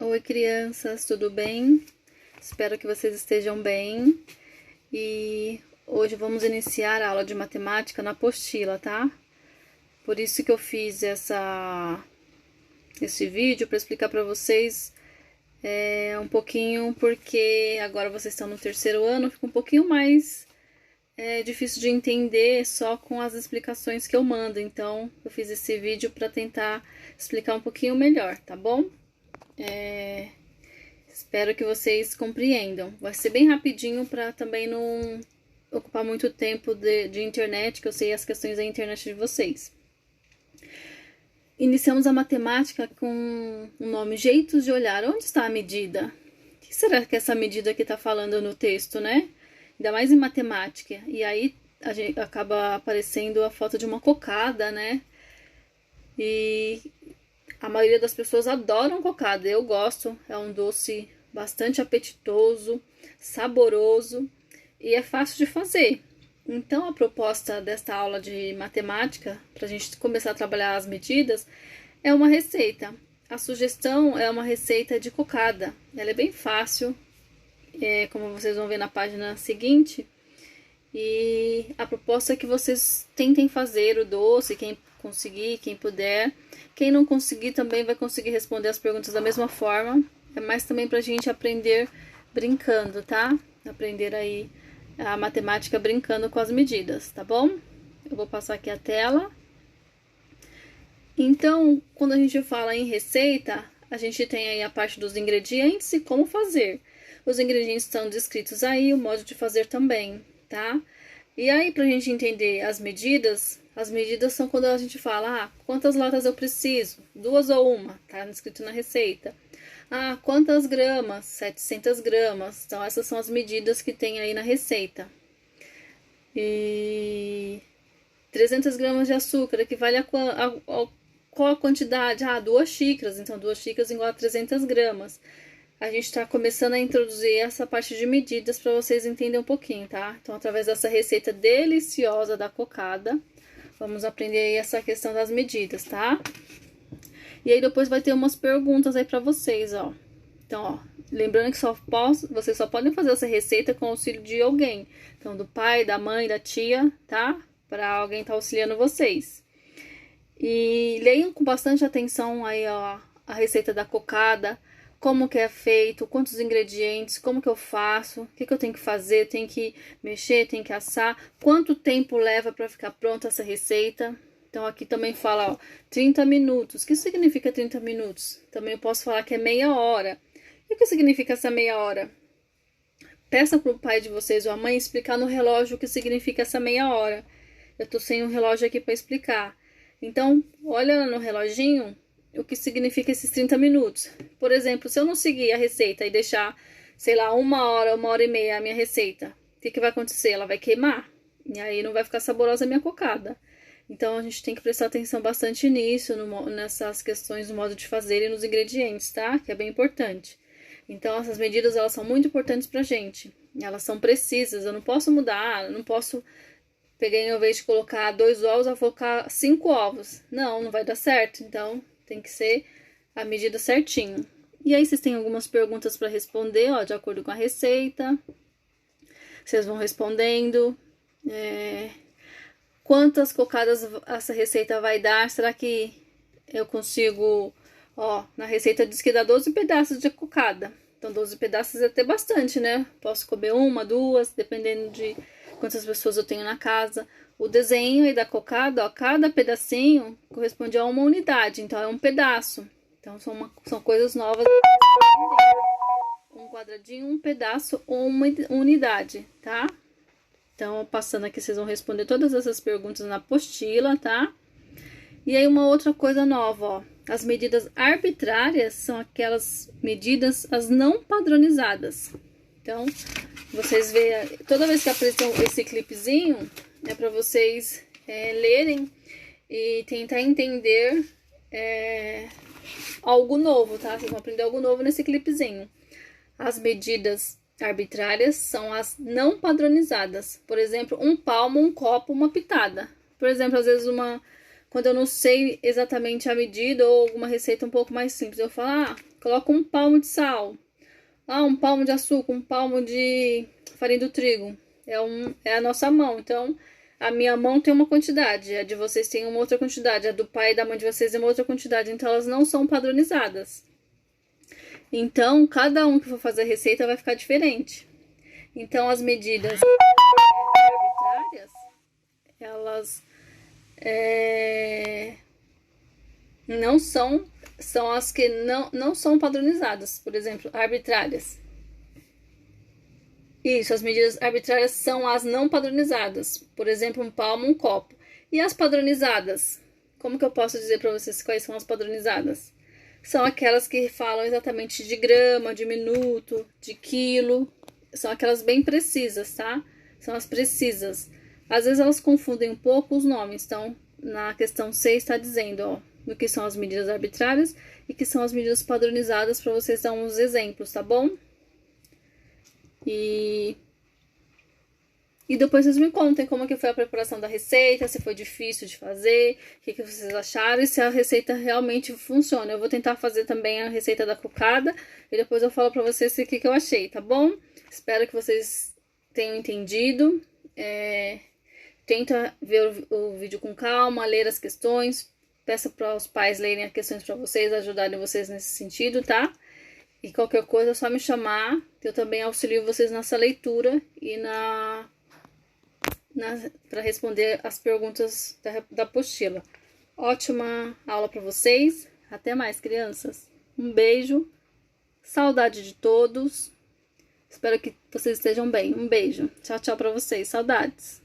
Oi, crianças, tudo bem? Espero que vocês estejam bem. E hoje vamos iniciar a aula de matemática na apostila, tá? Por isso que eu fiz esse vídeo para explicar para vocês um pouquinho, porque agora vocês estão no terceiro ano, fica um pouquinho mais difícil de entender só com as explicações que eu mando. Então, eu fiz esse vídeo para tentar explicar um pouquinho melhor, tá bom? Espero que vocês compreendam. Vai ser bem rapidinho para também não ocupar muito tempo de internet, que eu sei as questões da internet de vocês. Iniciamos a matemática com o nome Jeitos de Olhar. Onde está a medida? O que será que essa medida aqui está falando no texto, né? Ainda mais em matemática. E aí a gente acaba aparecendo a foto de uma cocada, né? E a maioria das pessoas adoram cocada. Eu gosto. É um doce bastante apetitoso, saboroso e é fácil de fazer. Então, a proposta desta aula de matemática, para a gente começar a trabalhar as medidas, é uma receita. A sugestão é uma receita de cocada. Ela é bem fácil, como vocês vão ver na página seguinte. E a proposta é que vocês tentem fazer o doce, quem conseguir, quem puder. Quem não conseguir também vai conseguir responder as perguntas da mesma forma. É mais também para a gente aprender brincando, tá? Aprender aí a matemática brincando com as medidas, tá bom? Eu vou passar aqui a tela. Então, quando a gente fala em receita, a gente tem aí a parte dos ingredientes e como fazer. Os ingredientes estão descritos aí, o modo de fazer também, tá? E aí, pra gente entender as medidas são quando a gente fala, quantas latas eu preciso? 2 ou 1, tá escrito na receita. Quantas gramas? 700 gramas. Então, essas são as medidas que tem aí na receita. E 300 gramas de açúcar equivale a qual a quantidade? 2 xícaras. Então, 2 xícaras igual a 300 gramas. A gente está começando a introduzir essa parte de medidas para vocês entenderem um pouquinho, tá? Então, através dessa receita deliciosa da cocada, vamos aprender aí essa questão das medidas, tá? E aí depois vai ter umas perguntas aí pra vocês, ó. Então, ó, lembrando que vocês só podem fazer essa receita com o auxílio de alguém. Então, do pai, da mãe, da tia, tá? Pra alguém tá auxiliando vocês. E leiam com bastante atenção aí, ó, a receita da cocada, como que é feito, quantos ingredientes, como que eu faço, o que que eu tenho que fazer, tem que mexer, tem que assar, quanto tempo leva pra ficar pronta essa receita. Então, aqui também fala, ó, 30 minutos. O que significa 30 minutos? Também eu posso falar que é meia hora. E o que significa essa meia hora? Peça para o pai de vocês ou a mãe explicar no relógio o que significa essa meia hora. Eu tô sem um relógio aqui para explicar. Então, olha no reloginho o que significa esses 30 minutos. Por exemplo, se eu não seguir a receita e deixar, sei lá, 1 hora e meia a minha receita, o que vai acontecer? Ela vai queimar. E aí não vai ficar saborosa a minha cocada. Então, a gente tem que prestar atenção bastante nisso, nessas questões do modo de fazer e nos ingredientes, tá? Que é bem importante. Então, essas medidas, elas são muito importantes pra gente. Elas são precisas, eu não posso mudar, eu não posso pegar, em vez de colocar 2 ovos, eu vou colocar 5 ovos. Não vai dar certo. Então, tem que ser a medida certinho. E aí, vocês têm algumas perguntas para responder, ó, de acordo com a receita. Vocês vão respondendo. Quantas cocadas essa receita vai dar? Será que eu consigo... Ó, na receita diz que dá 12 pedaços de cocada. Então, 12 pedaços é até bastante, né? Posso comer 1, 2, dependendo de quantas pessoas eu tenho na casa. O desenho aí da cocada, ó, cada pedacinho corresponde a uma unidade. Então, é um pedaço. Então, são coisas novas. Um quadradinho, um pedaço ou uma unidade, tá? Então, passando aqui, vocês vão responder todas essas perguntas na apostila, tá? E aí, uma outra coisa nova, ó. As medidas arbitrárias são aquelas medidas, as não padronizadas. Então, vocês veem, toda vez que aparecer esse clipezinho, é para vocês lerem e tentar entender algo novo, tá? Vocês vão aprender algo novo nesse clipezinho. As medidas arbitrárias são as não padronizadas. Por exemplo, 1 palmo, 1 copo, 1 pitada. Por exemplo, às vezes quando eu não sei exatamente a medida ou alguma receita um pouco mais simples, eu falo, coloca um palmo de sal. Ah, um palmo de açúcar, um palmo de farinha do trigo. É a nossa mão. Então, a minha mão tem uma quantidade, a de vocês tem uma outra quantidade, a do pai e da mãe de vocês é uma outra quantidade. Então, elas não são padronizadas. Então, cada um que for fazer a receita vai ficar diferente. Então, as medidas arbitrárias, elas não são as que não são padronizadas. Por exemplo, arbitrárias. Isso, as medidas arbitrárias são as não padronizadas. Por exemplo, um palmo, um copo. E as padronizadas? Como que eu posso dizer para vocês quais são as padronizadas? São aquelas que falam exatamente de grama, de minuto, de quilo. São aquelas bem precisas, tá? São as precisas. Às vezes elas confundem um pouco os nomes. Então, na questão 6 está dizendo, ó, do que são as medidas arbitrárias e que são as medidas padronizadas, para vocês dar uns exemplos, tá bom? E depois vocês me contem como que foi a preparação da receita, se foi difícil de fazer, o que vocês acharam e se a receita realmente funciona. Eu vou tentar fazer também a receita da cocada e depois eu falo pra vocês o que eu achei, tá bom? Espero que vocês tenham entendido. Tenta ver o vídeo com calma, ler as questões. Peça para os pais lerem as questões para vocês, ajudarem vocês nesse sentido, tá? E qualquer coisa é só me chamar, que eu também auxilio vocês nessa leitura e para responder as perguntas da apostila. Ótima aula para vocês. Até mais, crianças. Um beijo. Saudade de todos. Espero que vocês estejam bem. Um beijo. Tchau, tchau para vocês. Saudades.